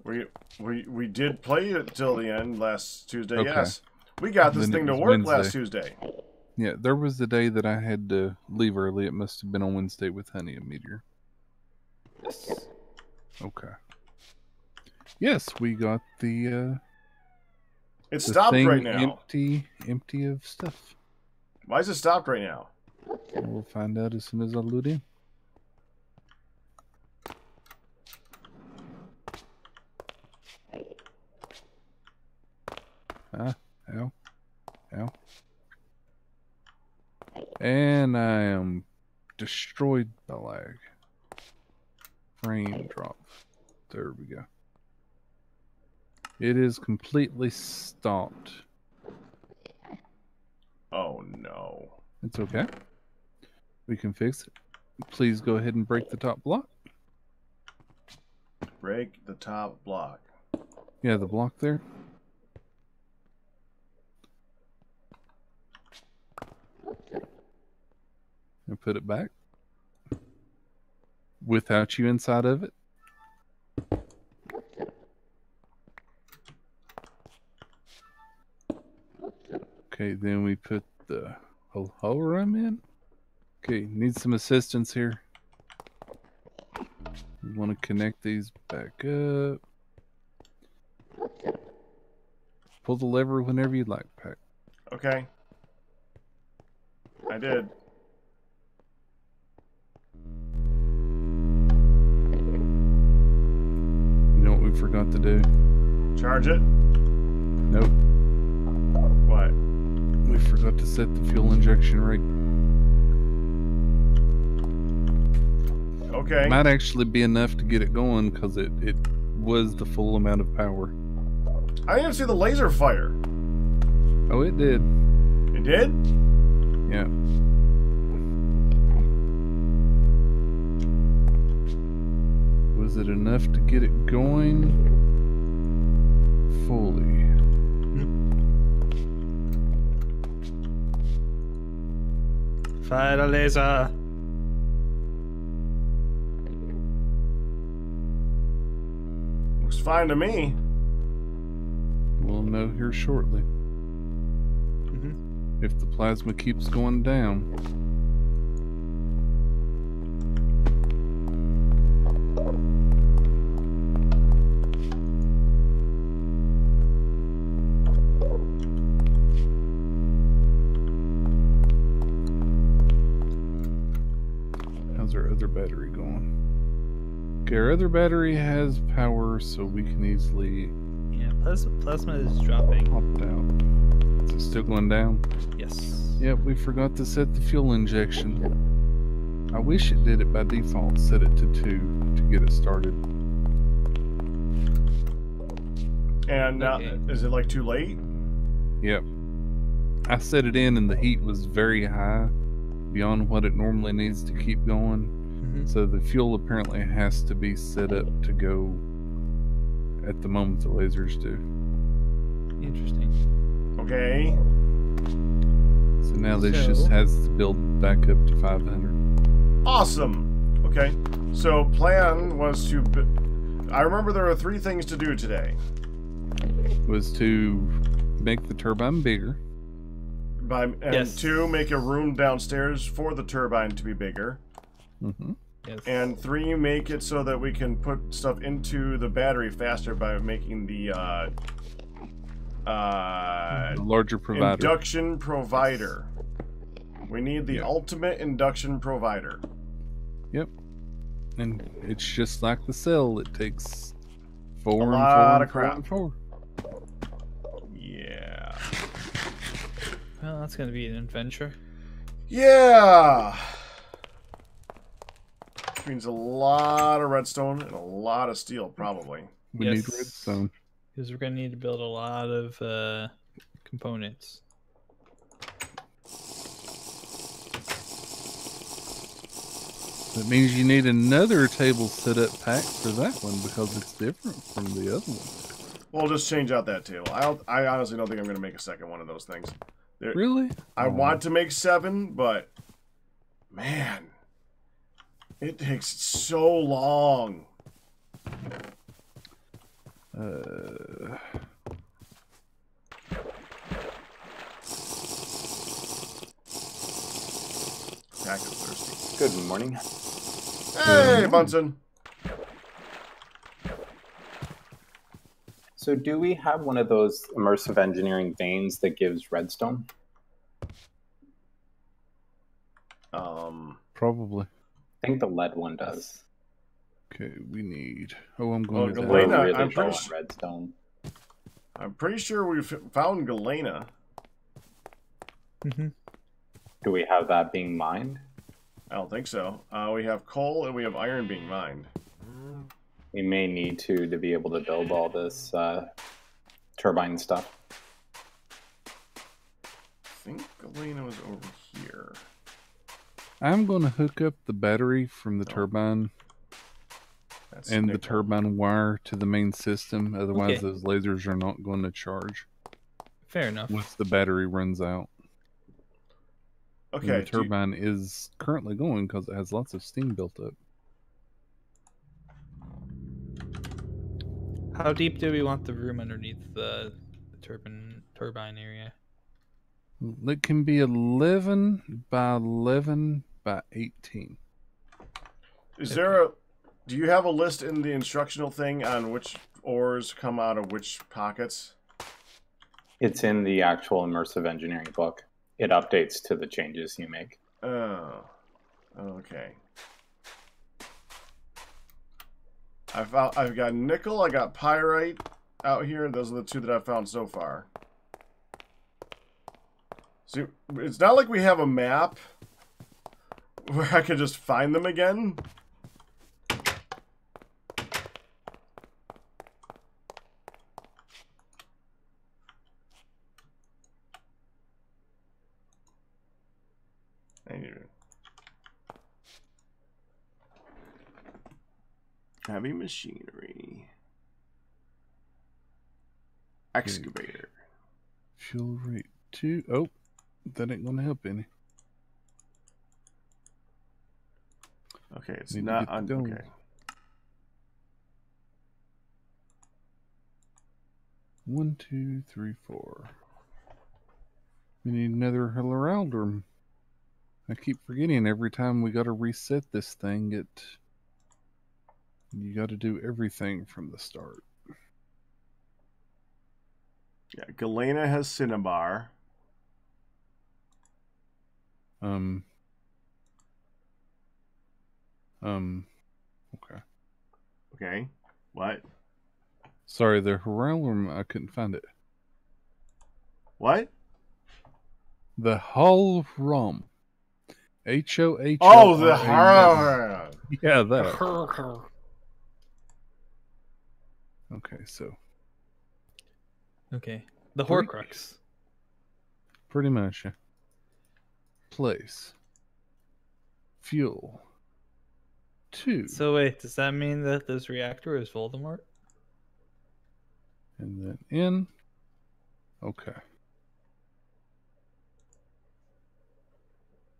We did play it till the end last Tuesday. Okay. Yes, we got this thing to work Wednesday. last Tuesday. Yeah, there was the day that I had to leave early. It must have been on Wednesday with Honey and Meteor. Yes. Okay. Yes, we got the It stopped thing right now. empty of stuff. Why is it stopped right now? We'll find out as soon as I load in. Ow. Ow. And I am destroyed by lag. Frame drop. There we go. It is completely stopped. Oh no. It's okay. We can fix it. Please go ahead and break the top block. Break the top block. Yeah, the block there. And put it back. Without you inside of it. Okay, then we put the whole room in. Okay, need some assistance here. We want to connect these back up. Pull the lever whenever you'd like, Pack. Okay. I did. You know what we forgot to do? Charge it? Nope. What? We forgot to set the fuel injection rate. Okay. Might actually be enough to get it going because it was the full amount of power. I didn't see the laser fire. Oh, it did. It did? Yeah. Was it enough to get it going fully? Fire the laser. Looks fine to me. We'll know here shortly. If the plasma keeps going down. How's our other battery going? Okay, our other battery has power, so we can easily Yeah, plasma is dropping. pop out. Is it still going down? Yes. Yep, we forgot to set the fuel injection. I wish it did it by default. Set it to 2 to get it started. And now, Okay. is it like too late? Yep. I set it in and the heat was very high, beyond what it normally needs to keep going. So the fuel apparently has to be set up to go at the moment the lasers do. Interesting. Okay. So now this So- just has to build back up to 500. Awesome. Okay. So plan was to... I remember there were 3 things to do today. Was to make the turbine bigger. And Yes. 2, make a room downstairs for the turbine to be bigger. Yes. And 3, make it so that we can put stuff into the battery faster by making the A larger provider. induction provider. We need the Yeah. ultimate induction provider. Yep. And it's just like the cell. It takes 4 A and lot 4 of crap. and 4. Yeah. Well, that's gonna be an adventure. Yeah. Which means a lot of redstone and a lot of steel, probably. We need Yes. redstone. Because we're gonna need to build a lot of components. That means you need another table set up pack for that one because it's different from the other one. We'll just change out that table. I honestly don't think I'm going to make a second one of those things. Really? I want to make 7, but man, it takes so long. Crack is thirsty. Good morning. Hey, Bunsen. So do we have one of those immersive engineering veins that gives redstone? Probably. I think the lead one does. Okay, we need. Oh, I'm going to Galena, We're really I'm low pretty on redstone. I'm pretty sure we've found Galena. Mm-hmm. Do we have that being mined? I don't think so. We have coal and we have iron being mined. We may need to be able to build all this turbine stuff. I think Galena was over here. I'm going to hook up the battery from the turbine That's and the nickel. turbine wire to the main system. Otherwise, Okay. those lasers are not going to charge Fair enough. once the battery runs out. Okay. And the turbine is currently going because it has lots of steam built up. How deep do we want the room underneath the turbine area? It can be 11 by 11 by 18. Is there a... Do you have a list in the instructional thing on which ores come out of which pockets? It's in the actual immersive engineering book. It updates to the changes you make. Oh. Okay. I've got nickel, I got pyrite out here. Those are the two that I've found so far. See, it's not like we have a map where I can just find them again. Heavy machinery. Excavator. Fuel rate 2. Oh, that ain't going to help any. Okay, it's Need to not get on. the gold. Okay. One, 2, 3, 4. We need another Heraldum. I keep forgetting every time we got to reset this thing. You got to do everything from the start. Yeah, Galena has Cinnabar. Okay. Okay. What? Sorry, the Heraldum, I couldn't find it. What? The Holrum. H-O-H. Oh, the horror. Yeah, that. Okay, so Okay. The Horcrux. pretty much. Place. Fuel. 2. So wait, does that mean that this reactor is Voldemort? And then in. Okay.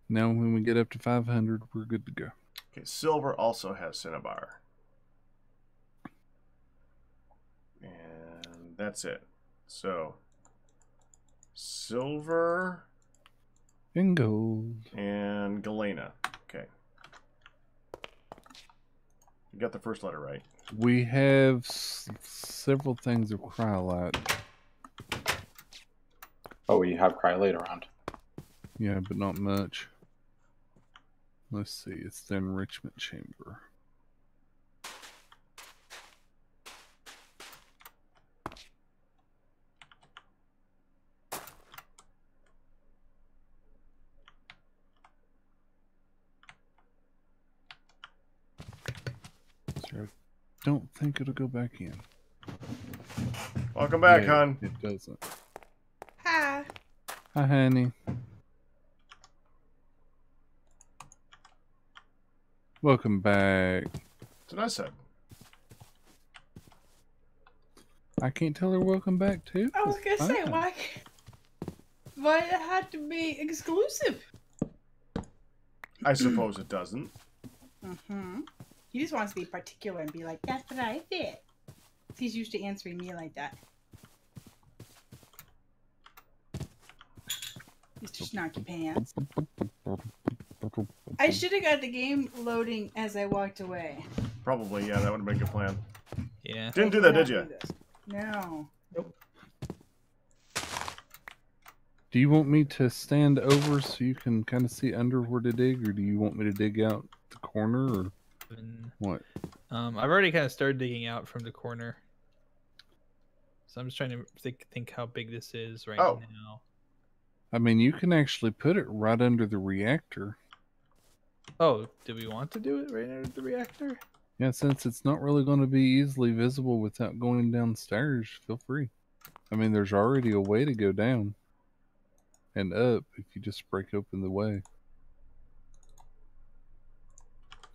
Now when we get up to 500, we're good to go. Okay, silver also has Cinnabar. And that's it. So, silver And gold. and Galena. Okay. You got the first letter right. We have several things of cryolite. Oh, you have cryolite around. Yeah, but not much. Let's see, it's the enrichment chamber. So I don't think it'll go back in. Welcome back, Yeah, hon. It doesn't. Hi. Hi, honey. Welcome back. That's what I said. I can't tell her welcome back too. I was gonna say, Fine. why it had to be exclusive? I suppose it doesn't. Mm-hmm. He just wants to be particular and be like, that's what I did. He's used to answering me like that. Mr. Snarky Pants. I should have got the game loading as I walked away. Probably, yeah, that would have been a good plan. Yeah. Didn't do that, did you? No. Nope. Do you want me to stand over so you can kind of see under where to dig, or do you want me to dig out the corner, or what? I've already kind of started digging out from the corner. So I'm just trying to think how big this is right now. I mean, you can actually put it right under the reactor. Oh, do we want to do it right under the reactor? Yeah, since it's not really going to be easily visible without going downstairs, feel free. I mean, there's already a way to go down and up if you just break open the way.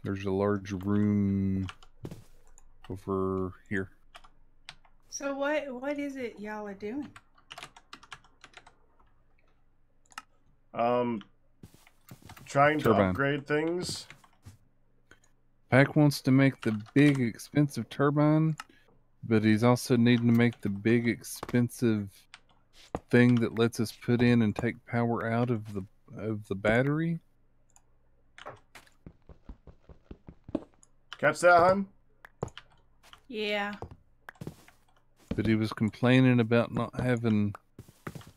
There's a large room over here. So what is it y'all are doing? Trying to Turbine. upgrade things. Pack wants to make the big expensive turbine, but he's also needing to make the big expensive thing that lets us put in and take power out of the battery. Catch that, hun? Yeah. But he was complaining about not having,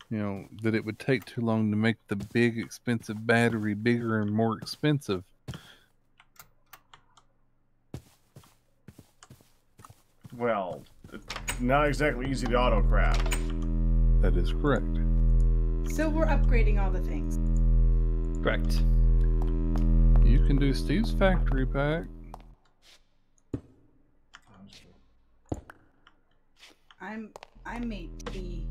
you know, that it would take too long to make the big expensive battery bigger and more expensive. Well, it's not exactly easy to auto-craft. That is correct. So we're upgrading all the things. Correct. You can do Steve's factory pack. I made tea.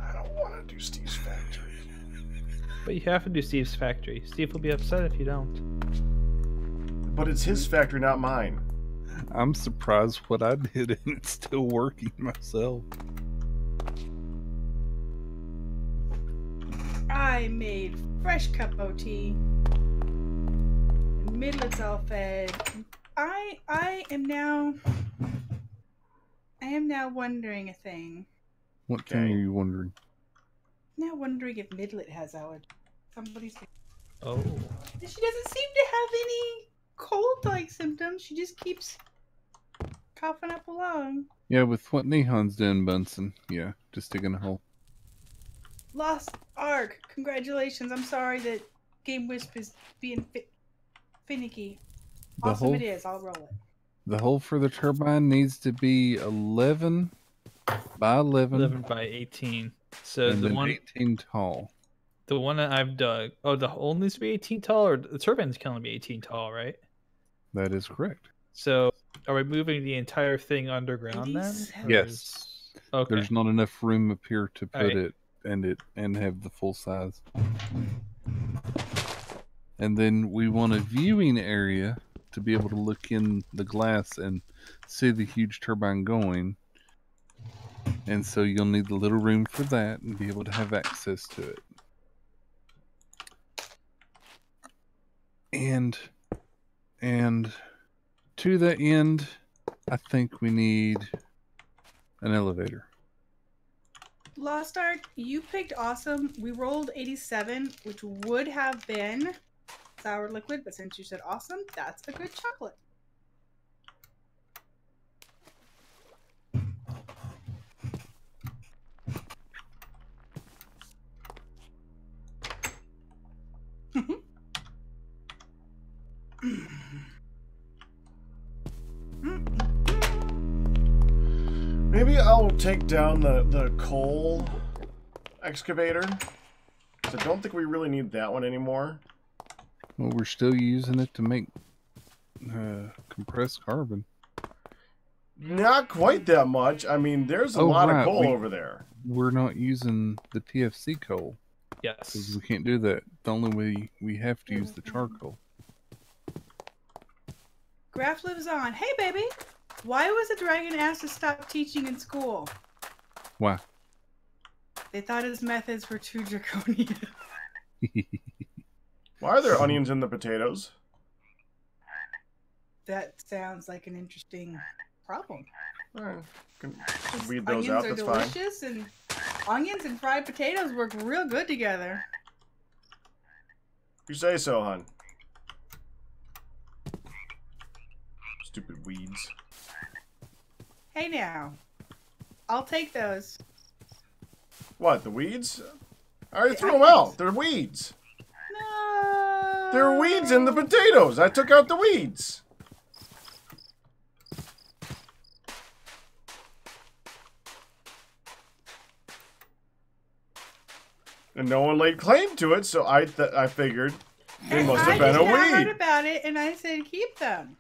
I don't want to do Steve's factory. But you have to do Steve's factory. Steve will be upset if you don't. But it's his factory, not mine. I'm surprised what I did and it's still working myself. I made fresh cup of tea. Midlet's all fed. I am now wondering a thing. What thing are you wondering? Now wondering if Midlet has allergies. Somebody's. Oh. She doesn't seem to have any cold-like symptoms. She just keeps coughing up along. Yeah, with what Nihon's doing, Bunsen. Yeah, just digging a hole. Lost Ark. Congratulations. I'm sorry that Game Wisp is being finicky. Awesome it is. I'll roll it. The hole for the turbine needs to be 11 by 11. 11 by 18. So and the then one 18 tall. The one that I've dug. Oh, the hole needs to be 18 tall, or the turbine's can only be 18 tall, right? That is correct. So, are we moving the entire thing underground then? Yes. Okay. There's not enough room up here to put Alright. it and have the full size. And then we want a viewing area to be able to look in the glass and see the huge turbine going. And so you'll need the little room for that and be able to have access to it. And to that end, I think we need an elevator. Lost Ark, you picked awesome. We rolled 87, which would have been sour liquid, but since you said awesome, that's a good chocolate. Maybe I'll take down the coal excavator. 'Cause I don't think we really need that one anymore. Well, we're still using it to make compressed carbon. Not quite that much. I mean, there's a lot of coal over there. We're not using the TFC coal. Yes. Because we can't do that. The only way we have to use the charcoal. Graf lives on. Hey, baby! Why was the dragon asked to stop teaching in school? Why? They thought his methods were too draconian. Why are there onions in the potatoes? That sounds like an interesting problem. Alright, can weed those out, that's fine. Onions are delicious, and onions and fried potatoes work real good together. You say so, hon. Stupid weeds. Hey now. I'll take those. What, the weeds? I already The threw them onions. out. They're weeds. No. There are weeds in the potatoes. I took out the weeds. And no one laid claim to it, so I figured it must have been a I heard weed. about it, and I said keep them.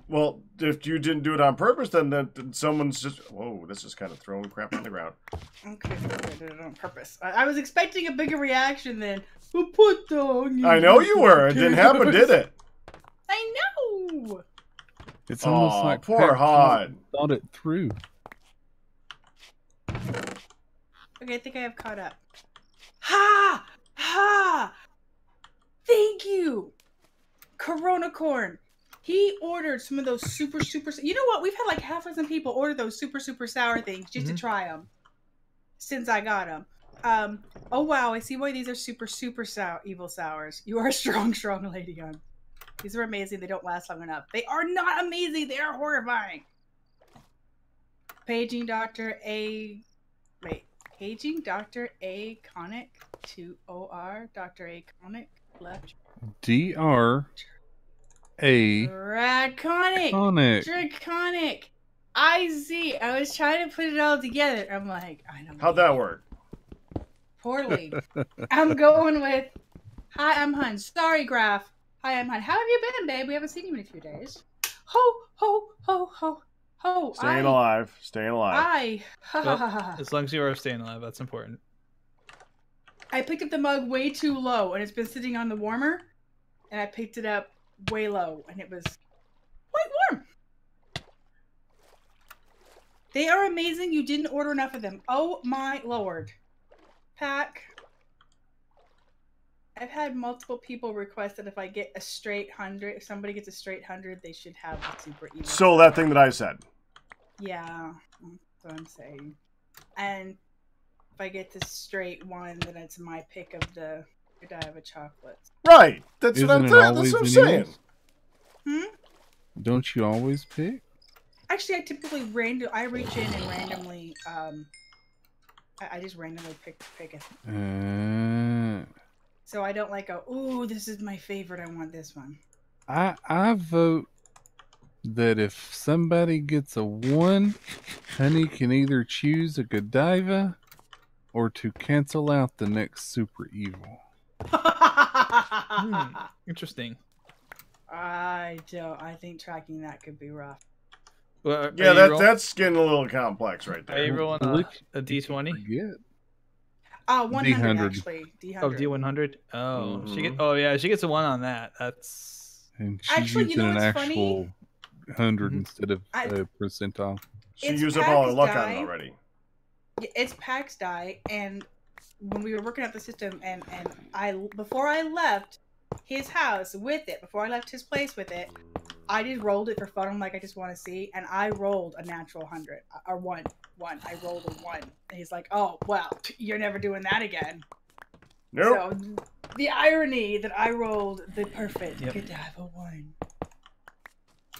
Well, if you didn't do it on purpose, then someone's just... Whoa, this is kind of throwing crap on the ground. Okay, I did it on purpose. I was expecting a bigger reaction than, who put the onions I know in you the were. It didn't happen, potatoes?" did it? I know! It's almost Aw, like poor Pat Hod. thought it through. Okay, I think I have caught up. Ha! Ha! Thank you! Corona Corn. He ordered some of those super... You know what? We've had like half a dozen people order those super sour things just to try them. Since I got them. Oh wow, I see why these are super sour, evil sours. You are a strong lady, hon. These are amazing. They don't last long enough. They are not amazing. They are horrifying. Paging Dr. A... Wait. Paging Dr. A. Conic to OR. Dr. A. Conic. Left. Draconic. Draconic. I see. I was trying to put it all together. I'm like, I don't know. How'd that work? Poorly. I'm going with, hi, I'm Hun. Sorry, Graph. Hi, I'm Hun. How have you been, babe? We haven't seen you in a few days. Ho, ho, ho, ho, ho. Staying alive. Staying alive. Well, as long as you are staying alive, that's important. I picked up the mug way too low, and it's been sitting on the warmer, and I picked it up way low, and it was quite warm. They are amazing. You didn't order enough of them. Oh my lord. Pack. I've had multiple people request that if I get a straight 100, if somebody gets a straight 100, they should have the super evil. So that thing that I said. Yeah, that's what I'm saying. And if I get the straight one, then it's my pick of the Godiva chocolates. Right. That's what I'm Isn't it saying. That's what I'm always saying. anyways? Hmm? Don't you always pick? Actually, I typically I reach in and randomly, I just randomly pick it. So I don't like go, ooh, this is my favorite, I want this one. I vote that if somebody gets a 1, Honey can either choose a Godiva or to cancel out the next super evil. Interesting. I think tracking that could be rough. Well, Yeah, that's getting a little complex right Are you there. rolling a D20? Forget. 100 D100. actually. D100. Oh, D100. Oh, she Mhm. she gets a 1 on that. That's And she's Actually, you using know an what's actual 100 Mhm. instead of a percentile. She It's used up all her Pack's luck on die. it already. It's Pack's die, and when we were working out the system, and before I left his house with it, before I left his place with it, I just rolled it for fun. I'm like, I just want to see, and I rolled a natural 100 or one. I rolled a 1, and he's like, "Oh well, you're never doing that again." Nope. So the irony that I rolled the perfect Yep. Godiva 1.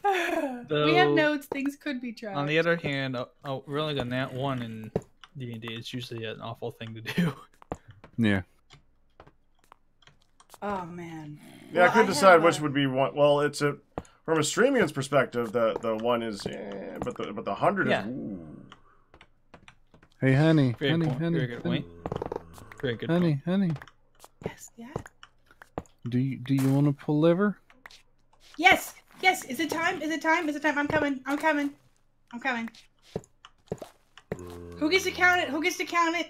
we Though- have notes. Things could be tracked. on the other hand, rolling a nat 1 in D&D is usually an awful thing to do. Yeah. Oh man. Yeah, Well, I couldn't I decide have which a- would be one. Well, it's from a streaming's perspective, the 1 is, but the 100 Yeah. is. Ooh. Hey, honey, Very honey, point. honey, Very good honey, point. Very good. honey, honey. Yes. Yeah. Do you want to pull liver? Yes. Yes. Is it time? Is it time? Is it time? I'm coming. I'm coming. I'm coming. Who gets to count it? Who gets to count it?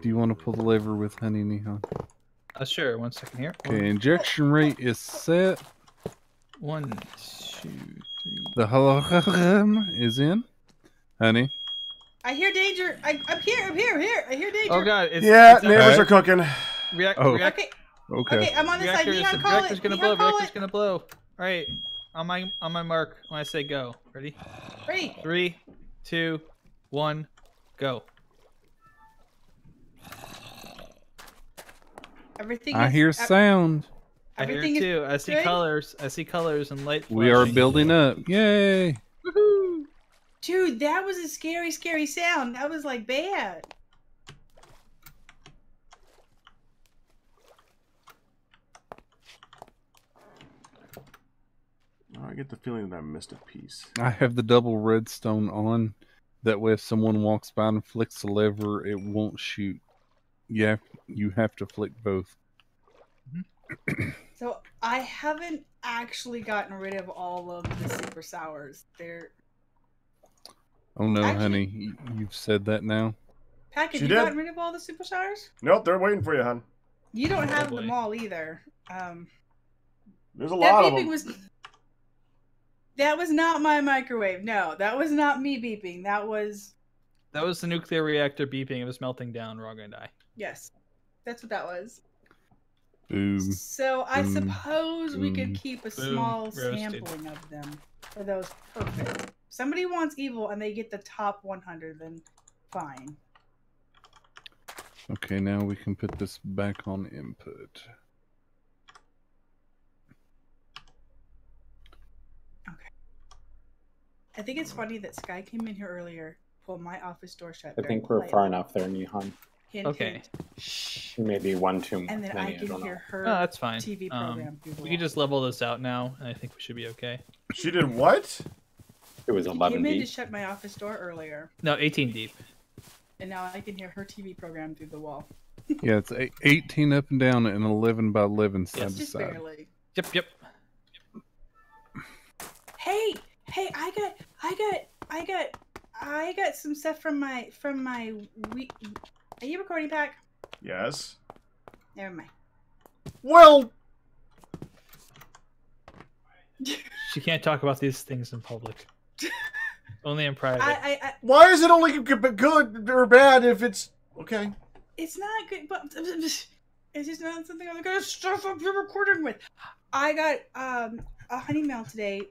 Do you want to pull the liver with Honey Nihon? Sure. 1 second here. Okay, injection rate is set. 1, 2, 3. The hologram is in. Honey. I hear danger. I'm here. I'm here. I'm here. I hear danger. Oh god! Yeah, it's neighbors are cooking. react, Oh. react, Okay. Okay, I'm on this side. Neon, call reactor's it. gonna Neon, blow. call Reactor's it. gonna blow. All right, on my mark when I say go. Ready? Ready. 3, 2, 1, go. Everything. I hear sound. I hear Everything it is too. I see good? colors. I see colors and light. We are flashing. building up. Yay! Woohoo! Dude, that was a scary, scary sound. That was like bad. I get the feeling that I missed a piece. I have the double redstone on. That way, if someone walks by and flicks the lever, it won't shoot. Yeah, you have to flick both. So I haven't actually gotten rid of all of the super sours. They're Oh no, Actually- honey, you've said that now. Pack, have She you did. gotten rid of all the super sours? Nope, they're waiting for you, hon. You don't have boy. them all either. There's a That lot of beeping them. that was not my microwave. No, that was not me beeping. That was the nuclear reactor beeping. It was melting down. We're all gonna die. yes. That's what that was. Boom. So I Boom. suppose we could Boom. keep a Boom. small Roasted. sampling of them for those perfect. Somebody wants evil and they get the top 100, then fine. Okay, now we can put this back on input. I think it's funny that Sky came in here earlier, pulled my office door shut. I very think we're politely. far enough there, Nihon. Hint, Okay. hint. Shh. Maybe one too And then many. I I can don't hear know. her Oh, that's fine. TV program through the We wall. can just level this out now, and I think we should be okay. She did what? It was She 11 came in to deep. shut my office door earlier, No, 18 deep. and now I can hear her TV program through the wall. Yeah, it's 18 up and down and 11 by 11 side Yes. to Just side. barely. Yep. Hey, I got some stuff from my Are you recording, Pack? Yes. Never mind. Well, She can't talk about these things in public. Only in private. I why is it only good or bad if it's okay? it's not good, but it's just not something I'm gonna stuff up your recording with. I got a honey mail today.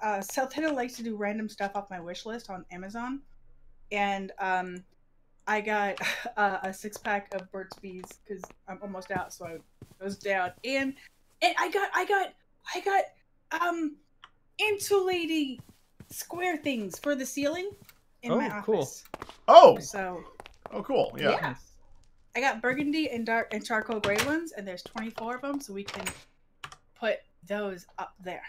Celtana likes to do random stuff off my wish list on Amazon, and I got a 6-pack of Burt's Bees because I'm almost out, so I was down, and I got insulating square things for the ceiling in my Oh, cool. office. Oh, So oh, cool. Yeah. yeah. I got burgundy and dark and charcoal gray ones, and there's 24 of them, so we can put those up there.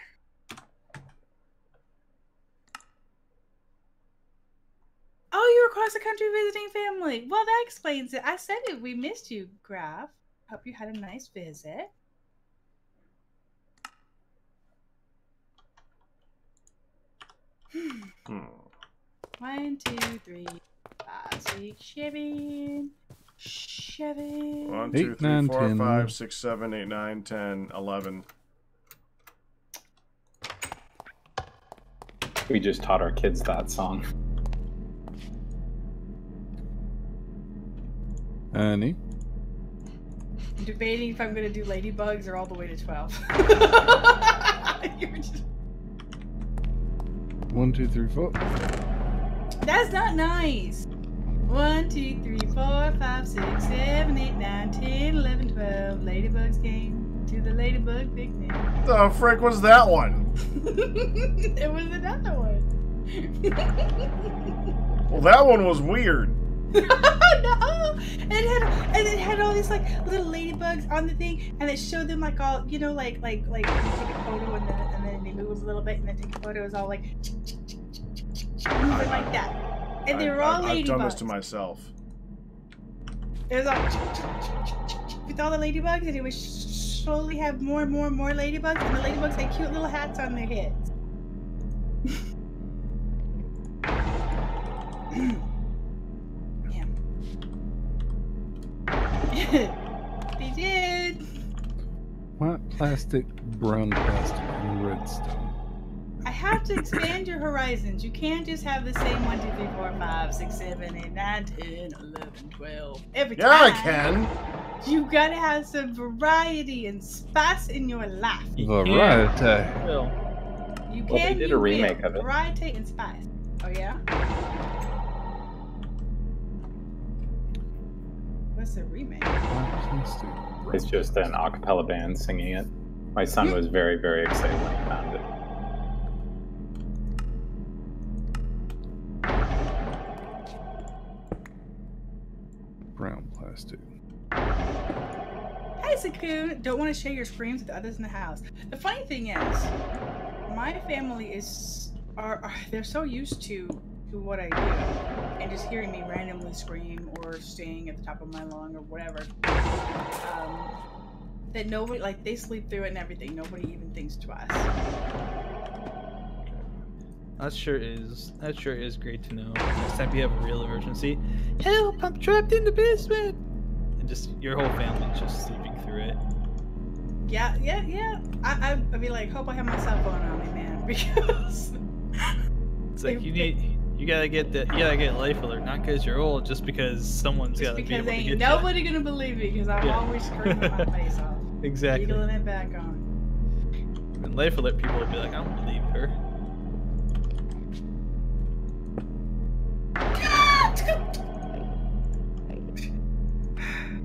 Oh, you're across the country visiting family. Well, that explains it. I said it. We missed you, Graf. Hope you had a nice visit. Hmm. 1, 2, 3, 5, 6, 7. 7. 1, 2, 8, 3, 9, 4, 10. 5, 6, 7, 8, 9, 10, 11. We just taught our kids that song. Honey. I'm debating if I'm going to do ladybugs or all the way to 12. You're just... 1, 2, 3, 4. That's not nice. 1, 2, 3, 4, 5, 6, 7, 8, 9, 10, 11, 12. Ladybugs came to the ladybug picnic. The frick was that one? It was another one. Well, that one was weird. No, and it had all these like little ladybugs on the thing, and it showed them like all, you know, like you take a photo and then they move a little bit and then take a photo. It was all like moving like that, and they were all I've done this ladybugs. to myself. It was all with all the ladybugs, and it would slowly have more and more and more ladybugs, and the ladybugs had cute little hats on their heads. They did. White plastic, brown plastic, and redstone. I have to expand your horizons. You can't just have the same 1, 2, 3, 4, 5, 6, 7, 8, 9, 10, 11, 12 every Yeah, I time. can. You gotta have some variety and spice in your life. Variety. Well, You Well, they can. did you a remake will. of it. Variety and spice. Oh yeah. What's a remake? It's just an a cappella band singing it. My son was very, very excited when he found it. Brown plastic. Hi, Sakun. Don't want to share your screams with others in the house. The funny thing is, my family they're so used to what I do, and just hearing me randomly scream or sing at the top of my lung or whatever, that nobody, like, they sleep through it and everything. Nobody even thinks twice. that sure is great to know. Next time you have a real emergency, help! I'm trapped in the basement, and just your whole family's just sleeping through it. Yeah. I'd be like, hope I have my cell phone on me, man, because It's like you gotta get life alert, not because you're old, just because someone's gotta be because able to ain't get nobody gonna believe me because I'm always screaming my face off. you. Exactly. Giggling it back on. And life alert people will be like, I don't believe her.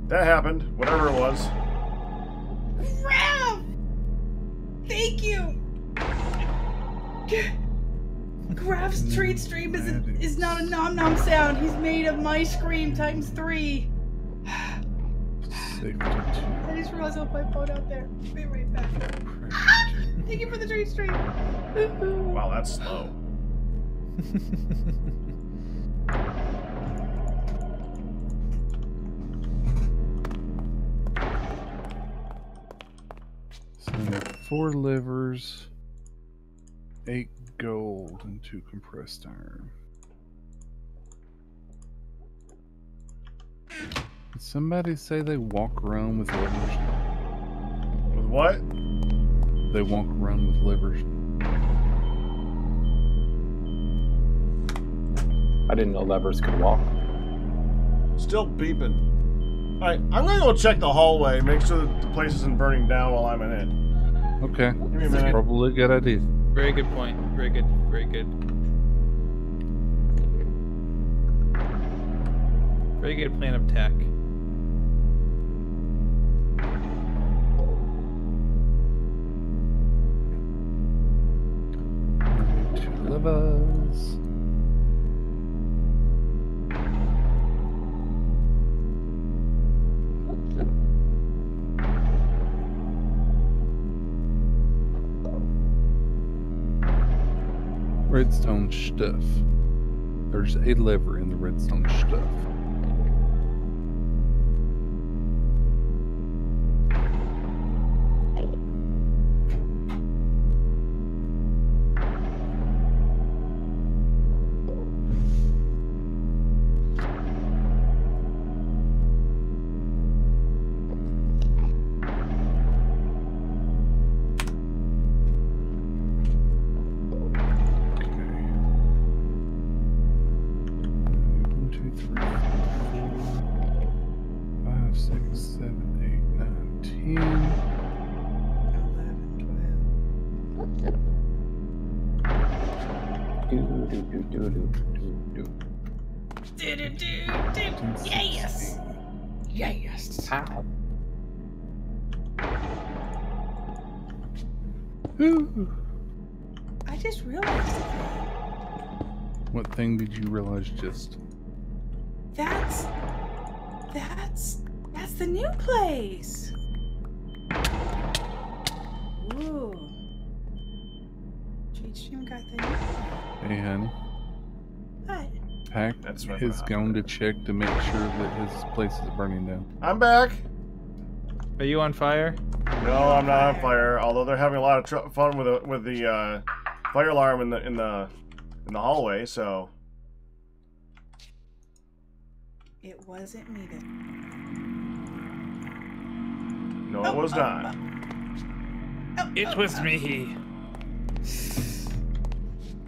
That happened. Whatever it was. Rav! Thank you! Graf's treat stream is not a nom nom sound. He's made of my scream times 3. Safety I just realized I'll put my phone out there. Be right back. Thank you for the treat stream. Wow, that's slow. So 4 livers, 8 gold, and 2 compressed iron. Did somebody say they walk around with livers? With what? They walk around with livers. I didn't know levers could walk. Still beeping. Alright, I'm gonna go check the hallway, make sure that the place isn't burning down while I'm in it. Okay, Give me a that's minute. probably a good idea. Very good point. Very good. Very good. Very good plan of attack. Two livers. Redstone stuff. There's a lever in the redstone stuff. Yes! Yes! Ow. I just realized something. What thing did you realize just? That's the new place. Ooh. Treat stream got the new place. Hey, honey. What? Pack That's what has happened. gone to check to make sure that his place is burning down. I'm back. Are you on fire? No, I'm not on fire. Although they're having a lot of fun with the fire alarm in the hallway. So It wasn't me that. no, it was not. It was me.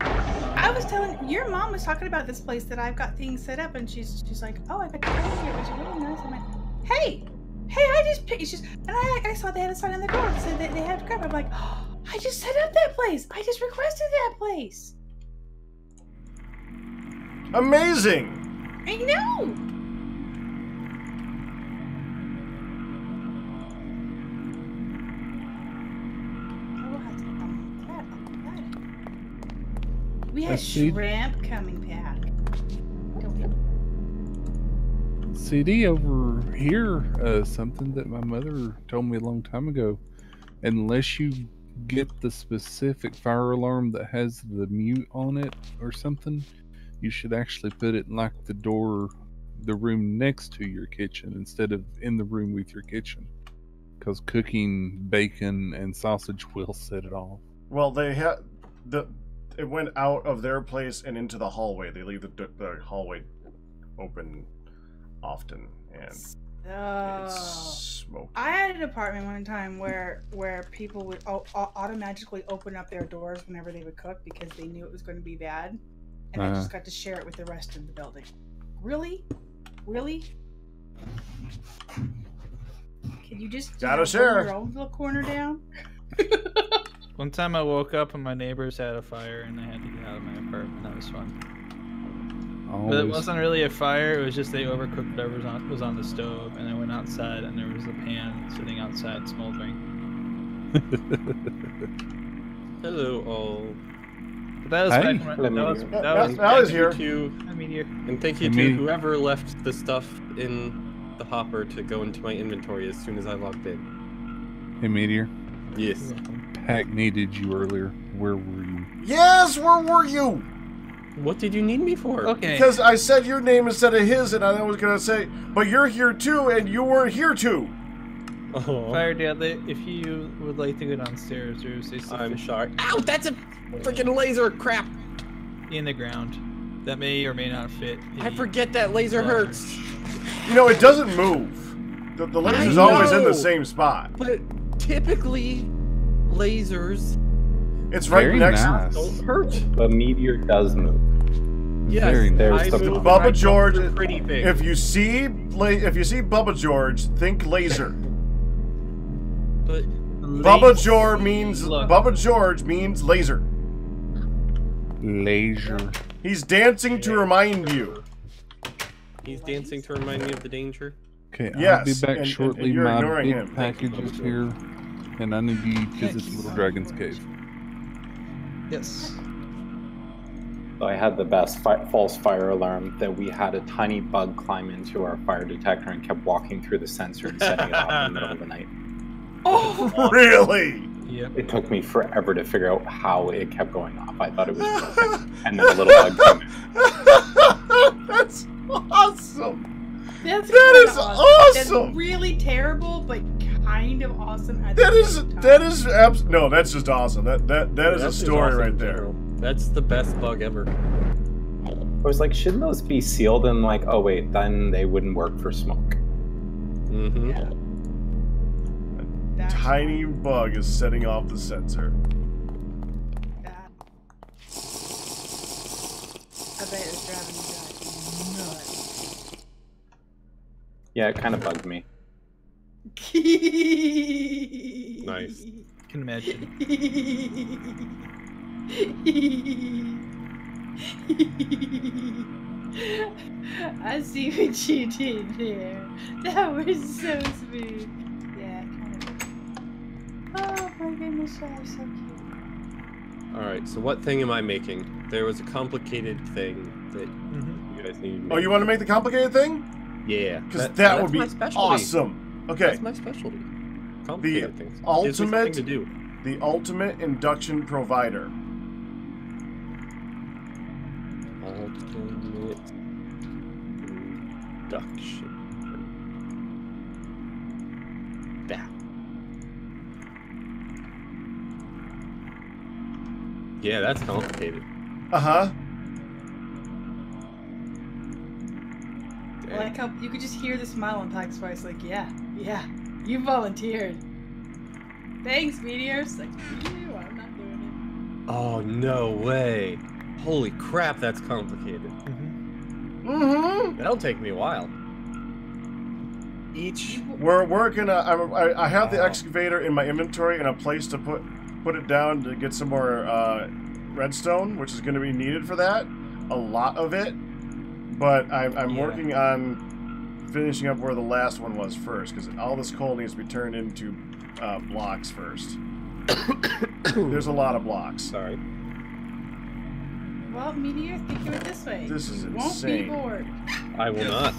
I was telling your mom was talking about this place that I've got things set up, and she's like, "Oh, I got to go here. It was really nice." I'm like, "Hey, hey, I just picked. It's just, and I saw they had a sign on the door that said that they had crap. I'm like, oh, I just set up that place. I just requested that place. Amazing. I know. We had shrimp coming back. CD over here, something that my mother told me a long time ago. Unless you get the specific fire alarm that has the mute on it or something, you should actually put it in like the room next to your kitchen instead of in the room with your kitchen. Because cooking bacon and sausage will set it off. Well, they had it went out of their place and into the hallway. They leave the hallway open often, and it's smoky. I had an apartment one time where people would automatically open up their doors whenever they would cook because they knew it was going to be bad, and I just got to share it with the rest of the building. Really? Can you just gotta share your own little corner down? One time I woke up and my neighbors had a fire and I had to get out of my apartment. That was fun. But it wasn't really a fire. It was just they overcooked whatever was on the stove, and I went outside and there was a pan sitting outside smoldering. Hello all. But that was Hey. back when that was Now he's here. Hi, Meteor. And thank you to whoever left the stuff in the hopper to go into my inventory as soon as I logged in. Hey, Meteor. Yes. Pack needed you earlier. Where were you? Yes, where were you? What did you need me for? Okay. Because I said your name instead of his, and I was gonna say, but you're here too, and you weren't here too. Oh. Fire Dad, if you would like to go downstairs, there's a I'm sorry. Ow, that's a freaking laser! Crap! in the ground that may or may not fit. I forget that laser hurts. You know, it doesn't move. The laser's always in the same spot. But typically, lasers It's right Very next. nice. don't hurt. The meteor does move. Yes, Very nice. I There's move Bubba my George. jumps are pretty big. If you see Bubba George, think laser. But Bubba George means Look. Bubba George means laser. Laser. He's dancing to remind you. he's dancing to remind me of the danger. Okay, I'll Yes, be back and shortly. you're My ignoring big him. package is here, and I need to visit the Little Dragon's Cave. Yes. So I had the best false fire alarm that we had a tiny bug climb into our fire detector and kept walking through the sensor and setting it off in the middle of the night. Oh, Really? Yep. It took me forever to figure out how it kept going off. I thought it was broken, and then a little bug came in. That's awesome. that's That kinda is That's awesome. really terrible, but kind of awesome. At That the is same time. no, that's just awesome. That is a That's story awesome right in there. general. That's the best bug ever. I was like, shouldn't those be sealed? And like, oh wait, then they wouldn't work for smoke. Mm-hmm. Yeah. That's Tiny bug is setting off the sensor. that. I bet it was driving you guys nuts. Yeah, it kind of bugged me. Nice. Can imagine. I see what you did there. That was so smooth. Yeah, kind of. Oh my goodness, that was so cute. Alright, so what thing am I making? There was a complicated thing that you guys needed to make. Oh, you want to make the complicated thing? Yeah. Because that that's would be my specialty. awesome. Okay, That's my specialty. Complicated things. Gives me ultimate- something to do. the ultimate induction provider. Ultimate induction. That. Yeah, that's complicated. Uh-huh. I like how you could just hear the smile on Pack's voice, like, yeah, you volunteered. Thanks, Meteors. Like, you, I'm not doing Oh, no way. Holy crap, that's complicated. Mm-hmm. That'll take me a while. each. We're working. I have the excavator in my inventory and a place to put it down to get some more redstone, which is going to be needed for that. A lot of it, but I'm working on finishing up where the last one was first, because all this coal needs to be turned into blocks first. There's a lot of blocks. Sorry. Well, Meteor, think of it this way. This is you insane. won't be bored. I will not.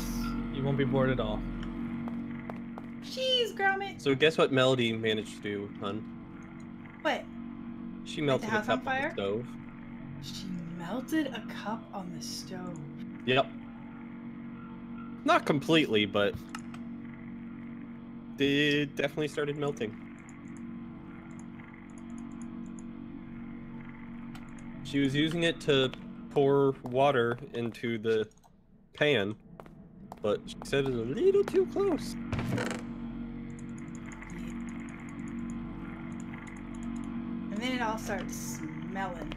You won't be bored at all. Jeez, Gromit. So guess what Melody managed to do, hun? What? She melted a house cup on fire? on the stove. She melted a cup on the stove. Yep. Not completely, but it definitely started melting. She was using it to pour water into the pan, but she said it was a little too close. And then it all starts smelling.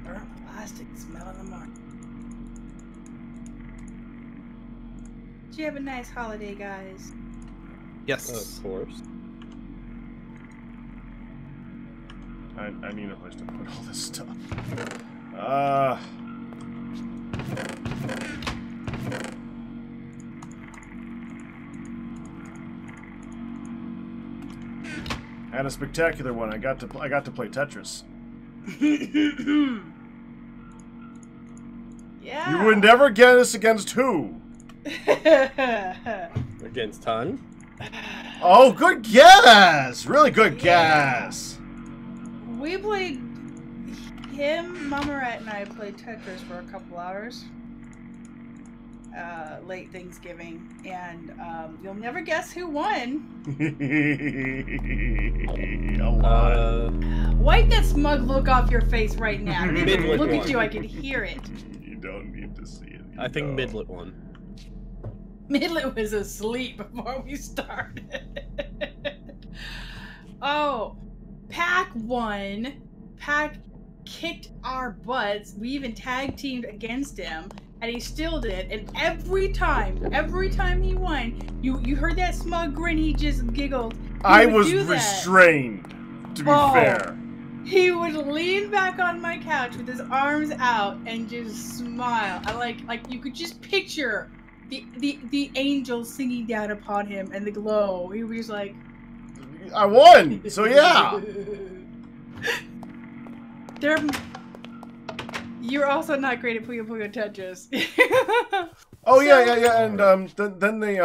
Burnt plastic smelling the mark. Did you have a nice holiday, guys? Yes. Of course. I need a place to put all this stuff. Had a spectacular one. I got to play Tetris. Yeah. You would never get us against who? Against Hun? Oh, good guess! Really good guess. We played. Him, Mama Rat, and I played Tetris for a couple hours. Late Thanksgiving, and you'll never guess who won. A lot. Wipe that smug look off your face right now. Midlet Look at won. you, I can hear it. You don't need to see it. I think Midlet won. Midlet was asleep before we started. Oh, Pack won. Pack kicked our butts. We even tag teamed against him, and he still did. And every time he won, you heard that smug grin. He just giggled. I was restrained, to be fair. He would lean back on my couch with his arms out and just smile. I like you could just picture the angels singing down upon him and the glow. He was like, I won, so yeah. You're also not great at Puyo Puyo Tetris. Oh yeah, and then they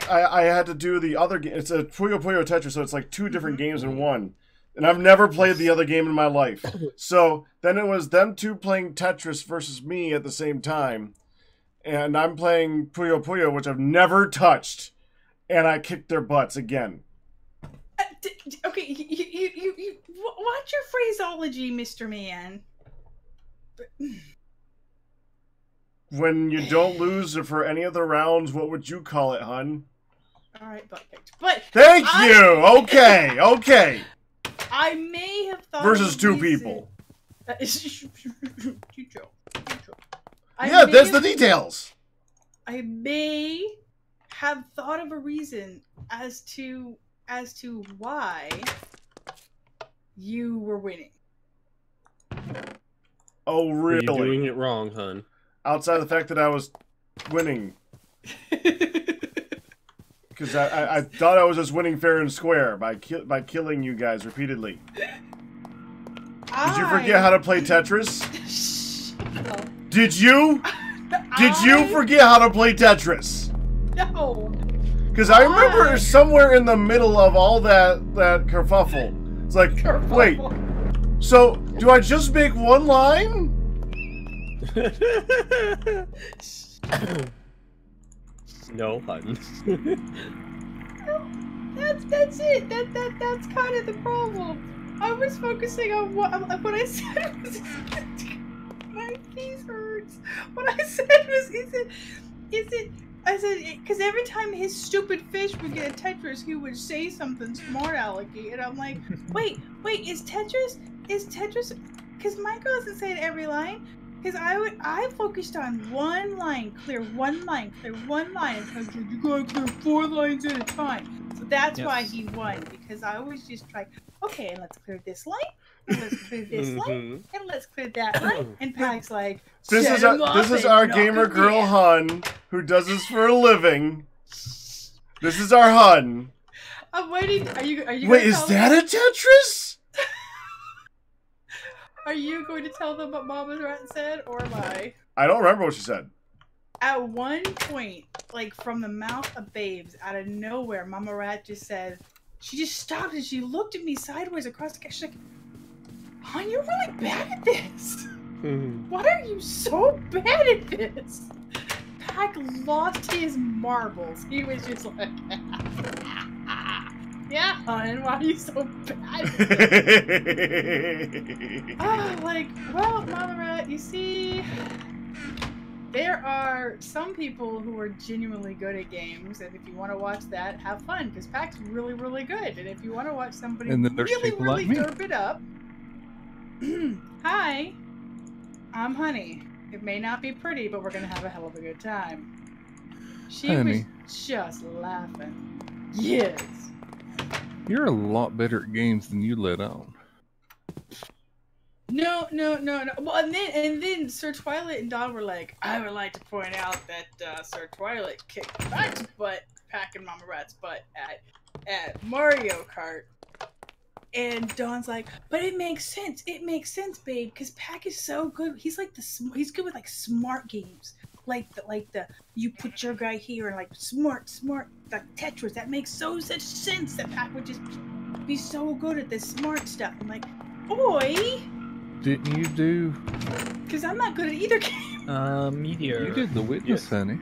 I had to do the other game. It's a Puyo Puyo Tetris, so it's like two different games in one. And I've never played the other game in my life. So then it was them two playing Tetris versus me at the same time. And I'm playing Puyo Puyo, which I've never touched. And I kicked their butts again. Okay, you watch your phraseology, Mr. Man. When you don't lose for any of the rounds, what would you call it, hun? All right, butt kicked. But thank you. Okay. I may have thought versus two people. Yeah, there's the details. I may have thought of a reason as to why you were winning. Oh, really? You're doing it wrong, hun. Outside the fact that I was winning. Because I thought I was just winning fair and square by killing you guys repeatedly. Did you forget how to play Tetris? Did you? Did you forget how to play Tetris? No. Because I remember somewhere in the middle of all that kerfuffle, it's like, wait, so do I just make one line? No, hun. That's it. That's kind of the problem. I was focusing on what I said was my face hurts. What I said was, is it? I said because every time his stupid fish would get a Tetris, he would say something smart alecky, and I'm like, wait, is Tetris? Because Michael doesn't say it every line. Because I focused on one line, clear one line, clear one line, and Pack's like, you gotta clear 4 lines at a time. So that's why he won, because I was just like, okay, and let's clear this line, and let's clear this line, and let's clear that line. And Pack's like, this is our gamer girl Hun, who does this for a living. This is our Hun. I'm waiting. Are you Wait, is that a Tetris? Are you going to tell them what Mama Rat said, or am I? I don't remember what she said. At one point, like from the mouth of Babes, out of nowhere, Mama Rat just said, she just stopped and she looked at me sideways across the couch. She's like, Hun, you're really bad at this. Why are you so bad at this? Pack lost his marbles. He was just like, yeah, Hun, why are you so bad at this? Oh, like, well, Mama Rat, you see, there are some people who are genuinely good at games, and if you want to watch that, have fun, because Pack's really, really good. And if you want to watch somebody really derp it up, hi, I'm Honey. It may not be pretty, but we're going to have a hell of a good time. She was just laughing. Yes. You're a lot better at games than you let on. No. Well, and then Sir Twilight and Dawn were like, I would like to point out that Sir Twilight kicked Pack's butt, Pack and Mama Rat's butt at Mario Kart. And Dawn's like, but it makes sense. It makes sense, babe, because Pack is so good. He's like he's good with like smart games, like the you put your guy here and like smart like Tetris. That makes so such sense that Pack would just be so good at this smart stuff. I'm like, boy. Didn't you do? Because I'm not good at either game. Meteor. You did The Witness, honey.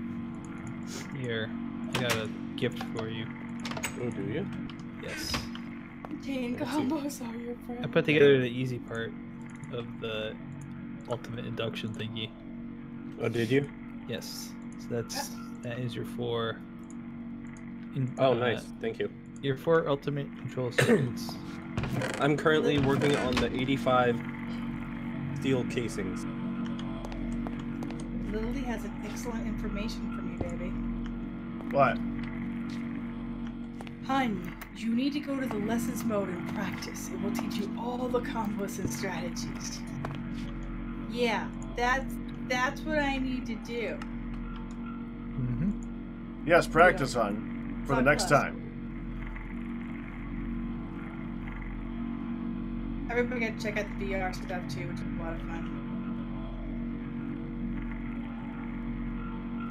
Here, I got a gift for you. Oh, do you? Yes. 10 combos are your friend. I put together the easy part of the ultimate induction thingy. Oh, did you? Yes. So that is your 4. Oh, nice. Thank you. Your 4 ultimate control circuits. I'm currently working on the 85 steel casings. Lily has an excellent information for me, baby. What? Hun, you need to go to the lessons mode and practice. It will teach you all the combos and strategies. Yeah, that's what I need to do. Yes, practice on for the next time. Everybody got to check out the VR stuff too, which is a lot of fun.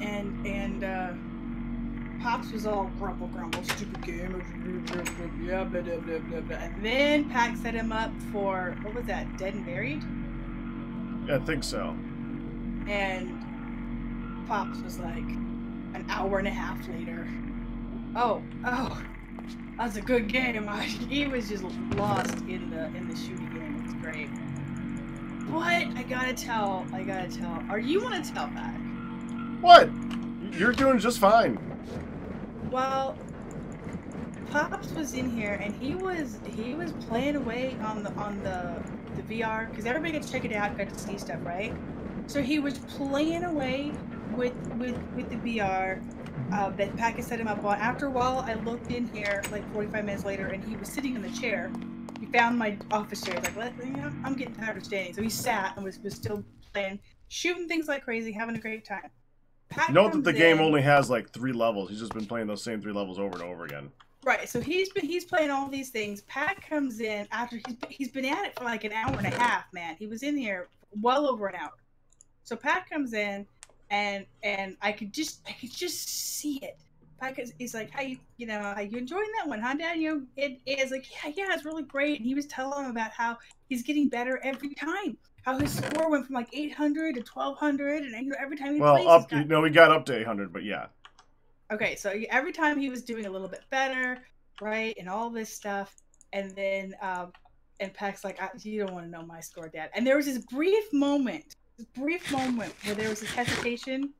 And Pops was all grumble, stupid game, yeah, blah, blah, blah, blah, blah. And then Pack set him up for, what was that, Dead and Buried? Yeah, I think so. And Pops was like, an hour and a half later, oh, that's a good game. He was just lost in the shooting game. It's great. But I gotta tell. Or you want to tell Pack? What? You're doing just fine. Well, Pops was in here and he was playing away on the VR, because everybody got to check it out, got to see stuff, right? So he was playing away with the VR that Pack had set him up on. After a while, I looked in here like 45 minutes later, and he was sitting in the chair. He found my office chair. He's like, I'm getting tired of standing. So he sat and was still playing, shooting things like crazy, having a great time. Note that the game only has like 3 levels. He's just been playing those same 3 levels over and over again. Right, so he's playing all these things. Pack comes in after he's been at it for like an hour and a half, man. He was in here well over an hour. So Pack comes in, and I could just see it. Pack is like, how you enjoying that one, huh, Dad? It is like, yeah, it's really great. And he was telling him about how he's getting better every time. How his score went from like 800 to 1200, and every time he plays, he got up to 800, but yeah. Okay, so every time he was doing a little bit better, right, and all this stuff, and then and Pack's like, you don't want to know my score, Dad. And there was this brief moment where there was this hesitation,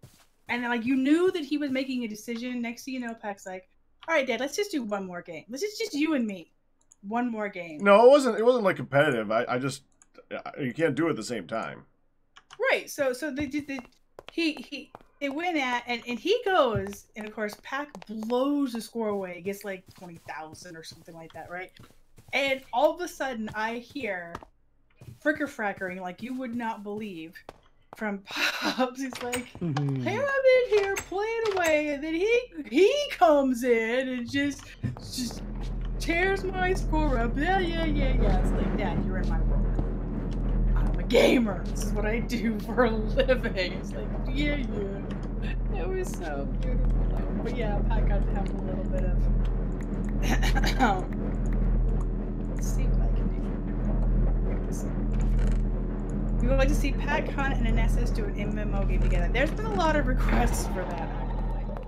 and then like you knew that he was making a decision. Next thing you know, Pack's like, all right, Dad, let's just do one more game. Let's just you and me, one more game. No, it wasn't like competitive. I just you can't do it at the same time. Right. So they went at and he goes, and of course Pac blows the score away, gets like 20,000 or something like that, right? And all of a sudden I hear fricker-frackering like you would not believe from Pops. He's like, hey, I'm in here playing away, and then he comes in and just tears my score up. Yeah. It's like, Dad, you're in my world. I'm a gamer. This is what I do for a living. It's like, yeah. It was so beautiful though. But yeah, Pat got to have a little bit of let's see what I can do. We would like to see Pat, Con, and Anessis do an MMO game together. There's been a lot of requests for that, actually.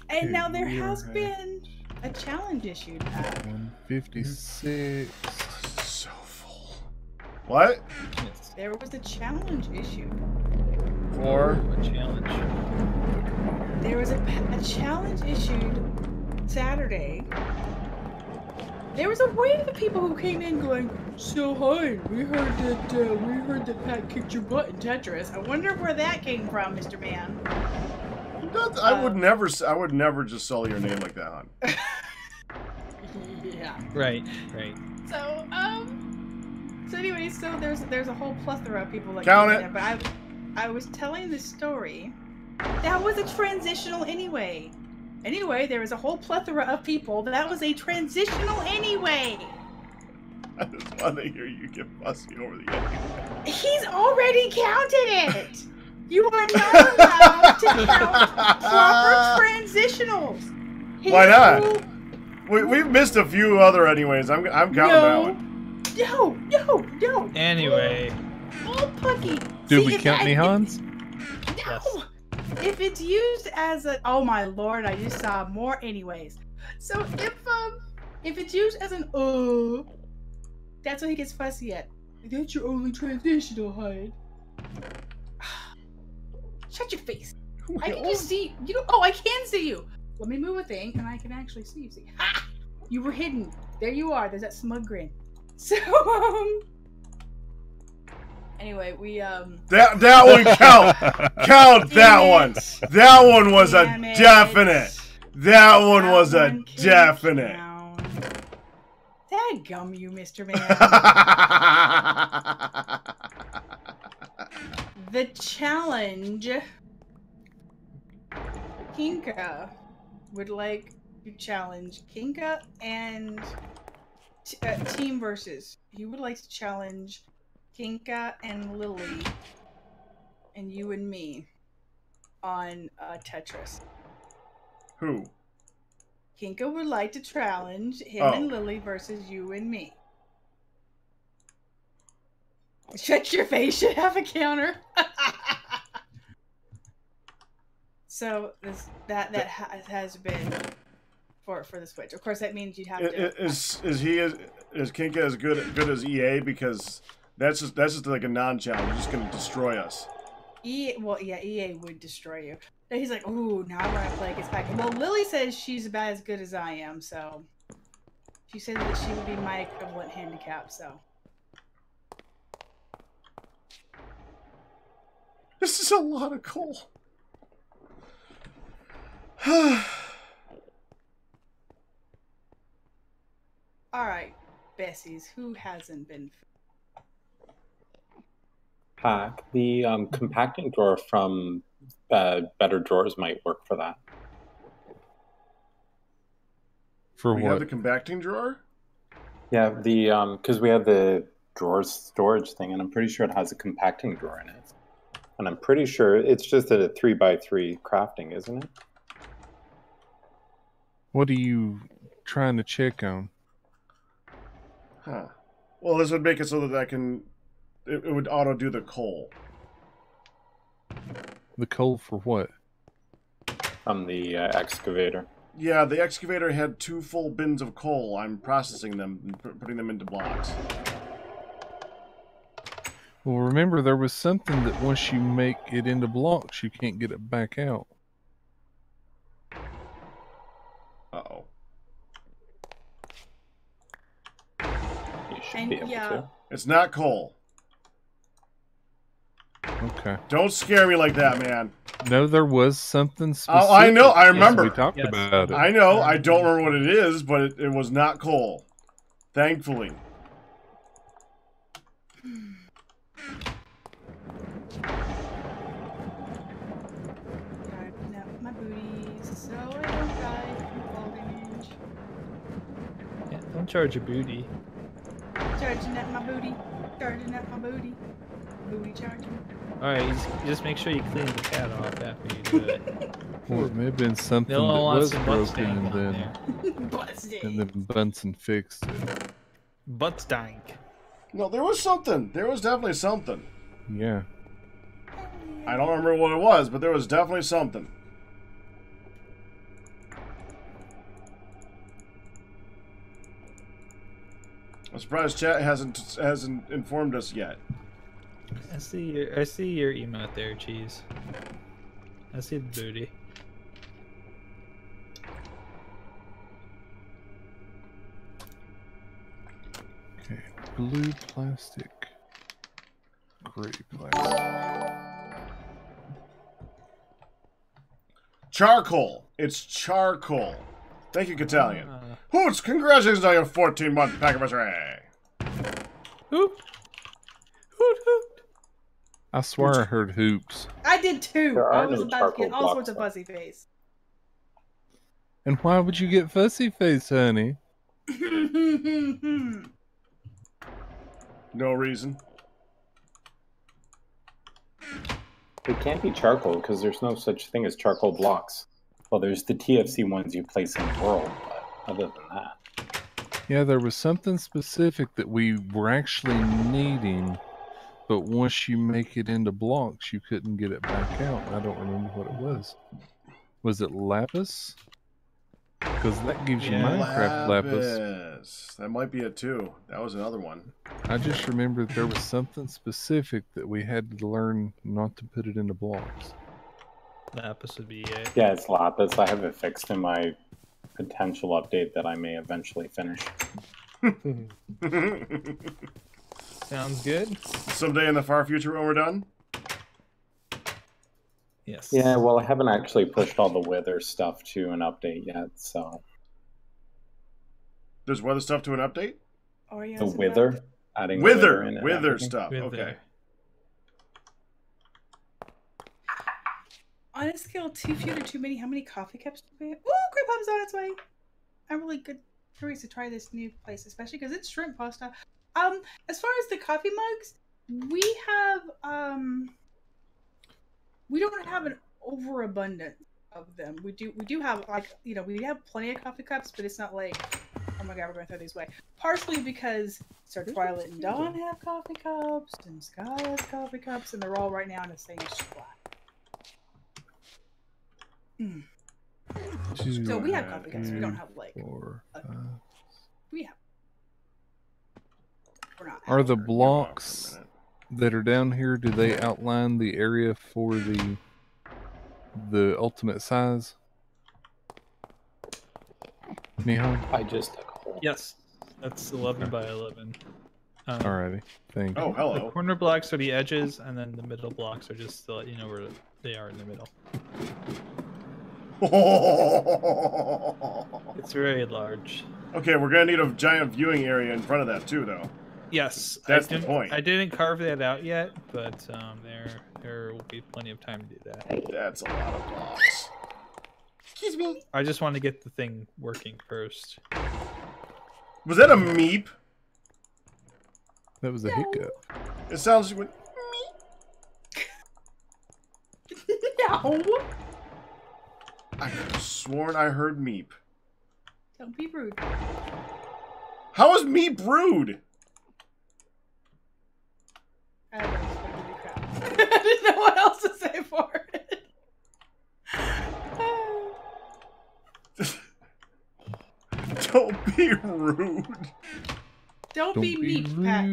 And now there has been a challenge issued, Pat. 156. So full. What? There was a challenge issued. Or a challenge. There was a challenge issued Saturday. There was a wave of people who came in going, so hi, we heard that Pat kicked your butt in Tetris. I wonder where that came from, Mr. Man. I would never just sell your name like that, hon. Yeah. Right. So anyway, so there's a whole plethora of people that Count came it. in there, but I was telling the story. That was a transitional anyway. Anyway, there was a whole plethora of people. That was a transitional anyway. I just want to hear you get fussy over the anyway. He's already counted it. You are not allowed to count proper transitionals. Why not? We've missed a few other anyways. I'm counting that one. No. Anyway. Oh, Pucky. Do we count me, Hans? No. Yes. If it's used as a, oh my lord, I just saw more anyways. So if it's used as an that's when he gets fussy at. That's your only transitional, hide. Shut your face. I can just see you. Oh, I can see you. Let me move a thing and I can actually see you. See, ha! You were hidden. There you are. There's that smug grin. So anyway, we that one count that one. That one was a definite. That one was a definite. Dadgum you, Mr. Man. The challenge. Kinka would like to challenge Kinka and Team Versus. He would like to challenge Kinka and Lily and you and me on Tetris. Who? Kinka would like to challenge him and Lily versus you and me. Shut your face, should have a counter. So that has been for the Switch. Of course, that means you'd have to. Is Kinka as good as EA? Because that's just like a non-challenge. He's just gonna destroy us. EA would destroy you. And he's like, ooh, now I want to play against Pac. Well, Lily says she's about as good as I am, so she said that she would be my equivalent handicap. So this is a lot of coal. Alright, Bessies, who hasn't been? Pack. The compacting drawer from Better Drawers might work for that. For we what? have the compacting drawer? Yeah, the because we have the drawers storage thing, and I'm pretty sure it has a compacting drawer in it. And I'm pretty sure it's just a 3x3 crafting, isn't it? What are you trying to check on? Huh. Well, this would make it so that I can... It would auto-do the coal. The coal for what? From the excavator. Yeah, the excavator had 2 full bins of coal. I'm processing them and putting them into blocks. Well, remember, there was something that once you make it into blocks, you can't get it back out. Uh-oh. You should be able to. It's not coal. Okay. Don't scare me like that, man. No, there was something specific. Oh, I know. I remember. We talked about it. I know. I don't remember what it is, but it was not coal. Thankfully. Charging up my booties so I don't die from fall damage. Yeah, don't charge your booty. Charging up my booty. Charging up my booty. Booty charging. Alright, you just make sure you clean the cat off after you do it. Or it may have been something They'll that want was some butt broken stank and on then, there. Busted. and then Bunsen fixed it. Butt stank. No, there was something. There was definitely something. Yeah. I don't remember what it was, but there was definitely something. I'm surprised chat hasn't informed us yet. I see your emote there, cheese. I see the booty. Okay. Blue plastic. Gray plastic. Charcoal. It's charcoal. Thank you, Catallion. Hoots, congratulations on your 14-month pack anniversary. Hoot! Hoot hoot! I swear I heard hoops. I did too. There I are was no about to get charcoal all sorts of blocks, fuzzy face. And why would you get fussy face, honey? No reason. It can't be charcoal because there's no such thing as charcoal blocks. Well, there's the TFC ones you place in the world, but other than that. Yeah, there was something specific that we were actually needing, but once you make it into blocks, you couldn't get it back out. I don't remember what it was. Was it lapis? Because that gives you Minecraft lapis. That might be it too. That was another one. I just remember there was something specific that we had to learn not to put it into blocks. Lapis would be it. Yeah, it's lapis. I have it fixed in my potential update that I may eventually finish. Sounds good. Someday in the far future when we're done? Yes. Yeah, well, I haven't actually pushed all the wither stuff to an update yet, so... There's weather stuff to an update? Oreos The and wither? milk. Adding Wither! in it and Wither everything. stuff. Wither. Okay. On a scale of too few to too many, how many coffee cups do we have? Ooh, Grape Hub's on its way. I'm really curious to try this new place, especially because it's shrimp pasta. As far as the coffee mugs, we have we don't have an overabundance of them. We do have, like, you know, we have plenty of coffee cups, but it's not like, oh my god, we're gonna throw these away. Partially because Sir Twilight and Dawn have coffee cups, and Sky has coffee cups, and they're all right now in the same spot. So we have coffee cups. We don't have like we have. We're not. Are the blocks that are down here, do they outline the area for the ultimate size? Nihon? I just took a hole. Yes. That's 11 by 11. Alrighty. Thank you. Oh, The hello. corner blocks are the edges, and then the middle blocks are just to let you know where they are in the middle. It's very large. Okay, we're gonna need a giant viewing area in front of that too, though. Yes, That's the point. I didn't carve that out yet, but there will be plenty of time to do that. That's a lot of blocks. Excuse me. I just want to get the thing working first. Was that a meep? That was a hiccup. It sounds like... No. I could have sworn I heard meep. Don't be rude. How is meep rude? I don't know. It's gonna be crap. There's no one else to say for it. Don't be rude. Don't be meat, Pack.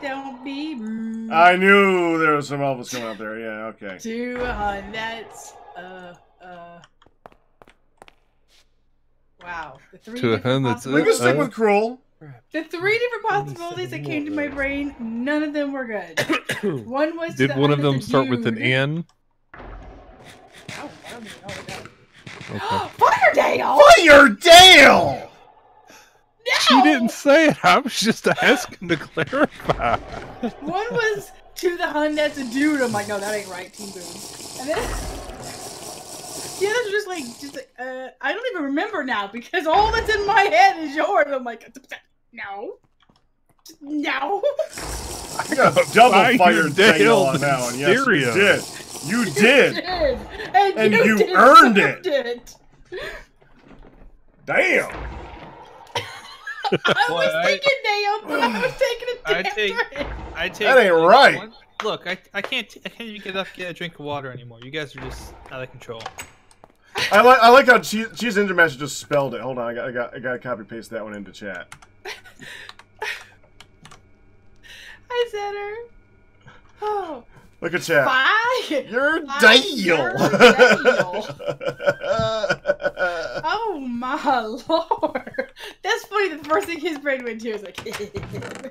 Don't be rude. I knew there was some Elvis coming out there. Yeah, okay. That's wow. The three To a different hun that's We can stick with cruel. The 3 different possibilities that came to my brain, none of them were good. One was Did one of them start with an N? Oh, I don't even know what that is. Okay. Firedale! Firedale! No! She didn't say it. I was just asking to clarify. One was to the Hun, that's a dude. I'm like, no, that ain't right, Team Boom. And then the others were just like, I don't even remember now because all that's in my head is yours. I'm like, no. No. I got a double Firedale on that one. Yes, you did. You did. And you earned it. Damn. I was thinking damn, but I was taking a damn drink. I take. That ain't right. Look, I can't even get a drink of water anymore. You guys are just out of control. I like how Cheese Ninja Master just spelled it. Hold on, I got to copy paste that one into chat. I said her. Oh. Look at chat. You're Dale. Oh my lord. That's funny. The first thing his brain went to was like,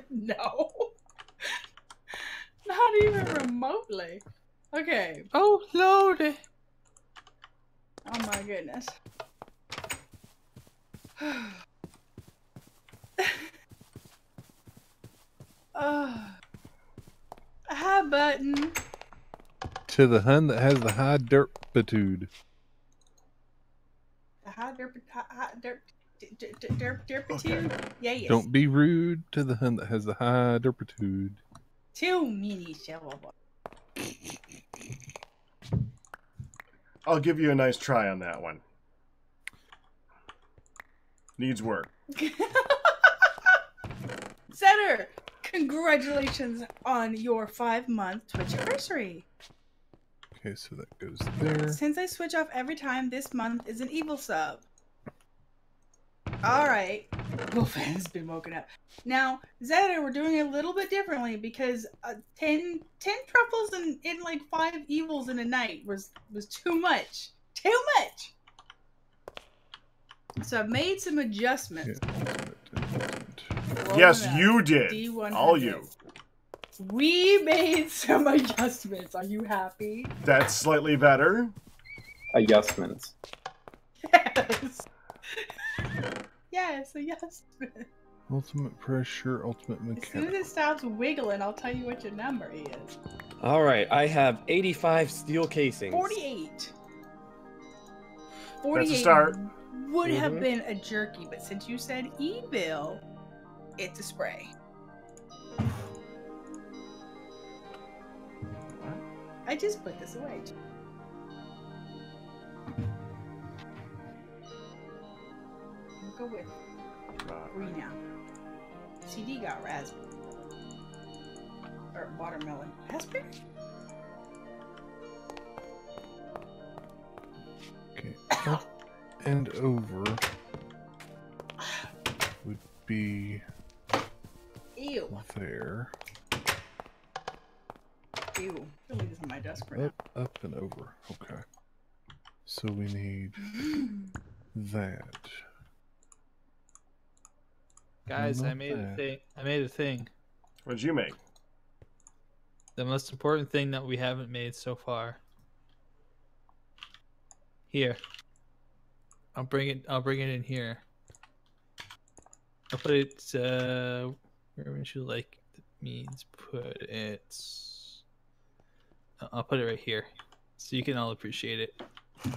no. Not even remotely. Okay. Oh lordy. Oh my goodness. Hi, button. To the Hun that has the high derpitude. The high derpitude? Yeah, yes. Don't be rude to the Hun that has the high derpitude. Too many syllables. I'll give you a nice try on that one. Needs work. Setter, congratulations on your 5-month Twitch anniversary. Okay, so that goes there. Since I switch off every time, this month is an evil sub. Alright. Wolfman has been woken up. Now, Zeta, we're doing it a little bit differently because 10 truffles and like 5 evils in a night was too much. Too much! So I've made some adjustments. Yes, you did. D100. All you. We made some adjustments. Are you happy? That's slightly better. Adjustments. Yes. Yes, adjustment. Ultimate pressure, ultimate As soon mechanical. as it stops wiggling, I'll tell you what your number is. All right, I have 85 steel casings. 48. That's a start. Would have been a jerky, but since you said evil, it's a spray. I just put this away. We'll go with green now. CD got raspberry. Or watermelon. Raspberry? Okay, up and over would be Ew. there. Ew. I'll leave this on my desk for now. Up and over. Okay. So we need that. Guys, Not I made a bad. thing. I made a thing. What did you make? The most important thing that we haven't made so far. Here. I'll bring it in here. I'll put it where would you like the means put it? I'll put it right here. So you can all appreciate it.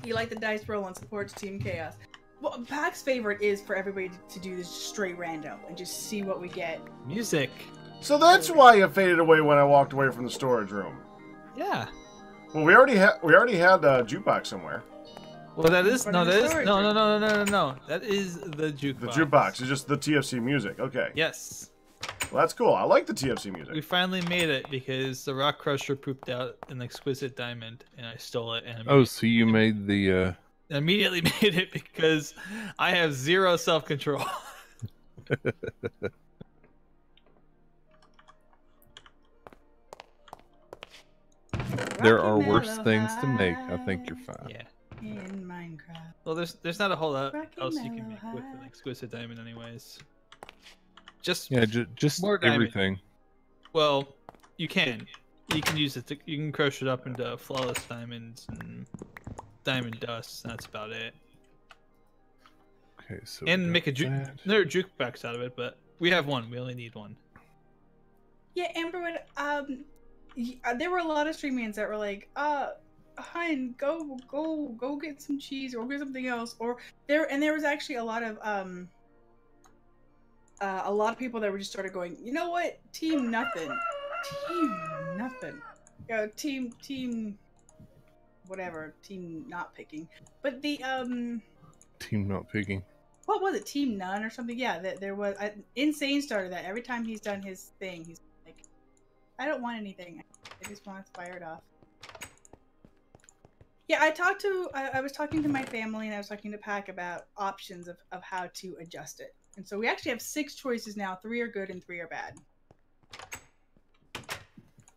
You like the dice roll and supports Team Chaos. Well, Pack's favorite is for everybody to do this straight random and just see what we get. Music. So that's why it faded away when I walked away from the storage room. Yeah. Well, we already had a jukebox somewhere. Well, that is But no, in the that is storage no, no, room. no, no, no, no. That is the jukebox. The jukebox is just the TFC music. Okay. Yes. Well, that's cool. I like the TFC music. We finally made it because the rock crusher pooped out an exquisite diamond, and I stole it. And Oh, so you made the immediately made it because I have zero self-control. there are worse things to make. I think you're fine. Yeah. In Minecraft. Well, there's not a whole lot Rocky else you can make Mellow with an High. exquisite diamond, anyways. Just just more diamond. everything. Well, you can use it. You can crush it up into flawless diamonds and diamond dust. That's about it. Okay, so And make there are jukebox out of it, but we have one. We only need one. Yeah, Amberwood. There were a lot of streamers that were like, "Hun, go get some cheese or get something else." Or there was actually a lot of people that were just started going, "You know what? Team nothing, team whatever, team not picking." But the team not picking. What was it? Team none or something? Yeah, there was. Insane started that. Every time he's done his thing, he's like, "I don't want anything. I just want to fire it off." Yeah, I was talking to my family and I was talking to Pack about options of how to adjust it. And so we actually have 6 choices now. 3 are good and 3 are bad.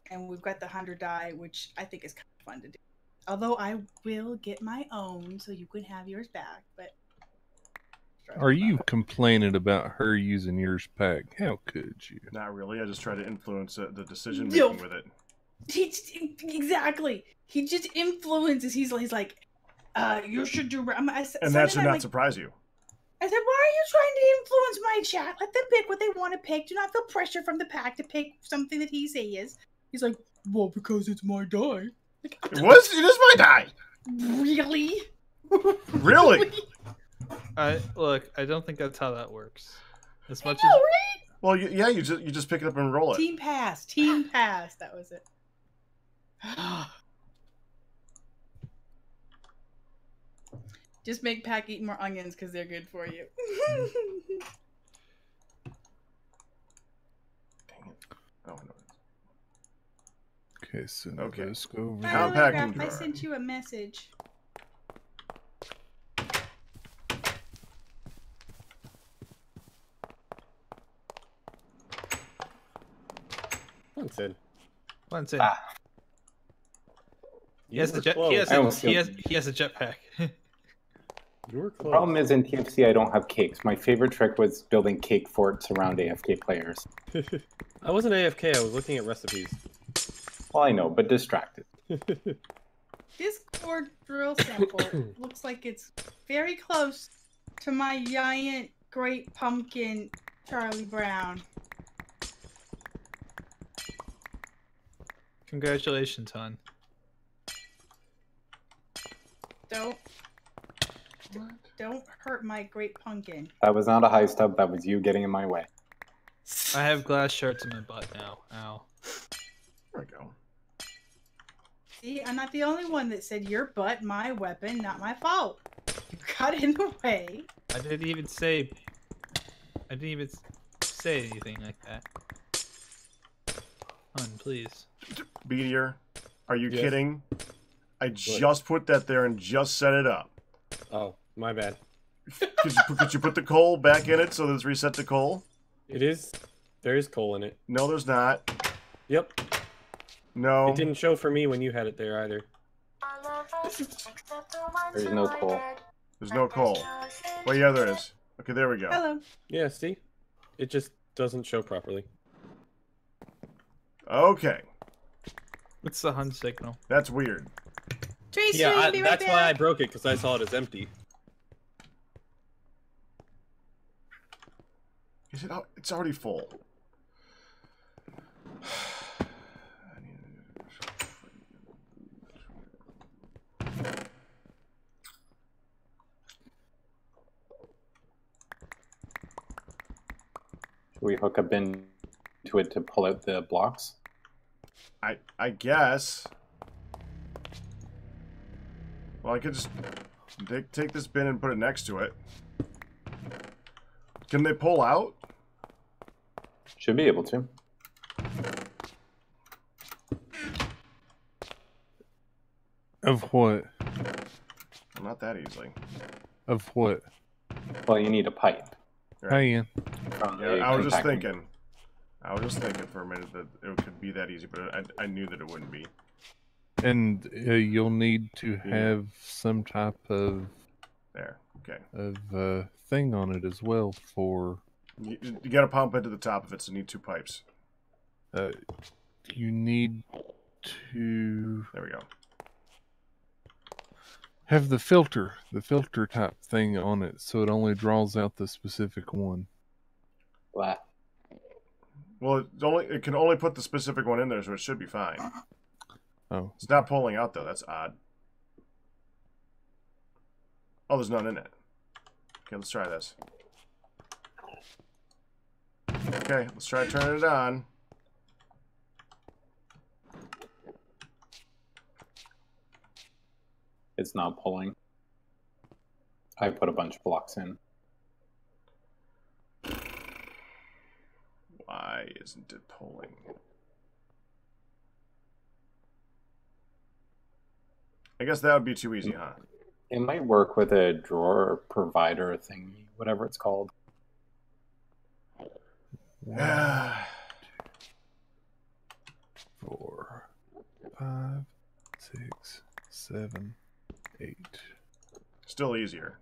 And we've got the 100 die, which I think is kind of fun to do. Although I will get my own, so you can have yours back. But are you complaining about her using yours, Pack? How could you? Not really. I just try to influence the decision making with it. Exactly. He just influences. He's like, you should do. And that should not surprise you. I said, why are you trying to influence my chat? Let them pick what they want to pick. Do not feel pressure from the Pack to pick something that he says. He's like, well, because it's my die. Like, it is my die. Really? Really? Look, I don't think that's how that works. As much right? Well, yeah, you just pick it up and roll it. Team pass. That was it. Just make Pack eat more onions because they're good for you. Dang it! Oh no. Okay, so let's go over. Compacting I sent you a message. Bunsan. Ah. He has a jetpack. You were close. The problem is in TFC I don't have cakes. My favorite trick was building cake forts around AFK players. I wasn't AFK, I was looking at recipes. Well, I know, but distracted. This core drill sample looks like it's very close to my giant great pumpkin Charlie Brown. Congratulations, hon. Don't hurt my great pumpkin. That was not a high stub, that was you getting in my way. I have glass shards in my butt now. Ow. There we go. See, I'm not the only one that said your butt, my weapon, not my fault. You got in the way. I didn't even say anything like that. Hon, please. Meteor, are you kidding? I just put that there and just set it up. Oh, my bad. Could you put the coal back in it so that it's reset to coal? It is. There is coal in it. No, there's not. Yep. No. It didn't show for me when you had it there either. There's no coal. There's no coal. Well, yeah, there is. Okay, there we go. Hello. Yeah, see? It just doesn't show properly. Okay. What's the Hun signal? That's weird. Tracy, Yeah, be right that's back. why I broke it, because I saw it as empty. Is it? It's already full. Should we hook a bin to it to pull out the blocks? I guess. Well, I could just take this bin and put it next to it. Can they pull out? Should be able to. Of what? Well, not that easily. Of what? Well, you need a pipe. Hey, Ian. Yeah, I was just thinking for a minute that it could be that easy, but I knew that it wouldn't be. And you'll need to have some type of there. Okay. of thing on it as well for You got to pump into the top of it, so you need 2 pipes. You need to... There we go. Have the filter type thing on it, so it only draws out the specific one. What? Well, it can only put the specific one in there, so it should be fine. Oh. It's not pulling out, though. That's odd. Oh, there's none in it. Okay, let's try this. Okay, let's try turning it on. It's not pulling. I put a bunch of blocks in. Why isn't it pulling? I guess that would be too easy, huh? It might work with a drawer provider thing, whatever it's called. 1, 4, 5, 6, 7, 8. Still easier.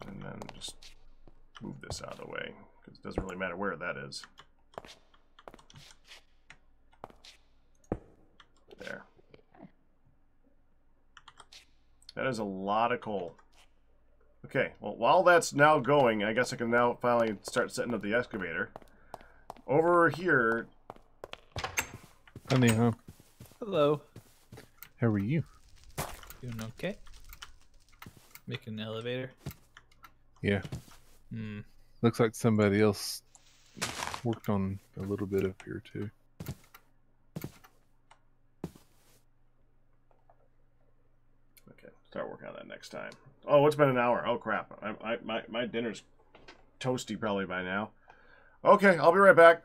And then just move this out of the way, because it doesn't really matter where that is. There. That is a lot of coal. Okay, well, while that's now going, I guess I can now finally start setting up the excavator. Over here... Honey, huh? Hello. How are you? Doing okay? Making an elevator. Yeah. Looks like somebody else worked on a little bit up here, too. Okay, start working on that next time. Oh, it's been an hour. Oh, crap. My dinner's toasty probably by now. Okay, I'll be right back.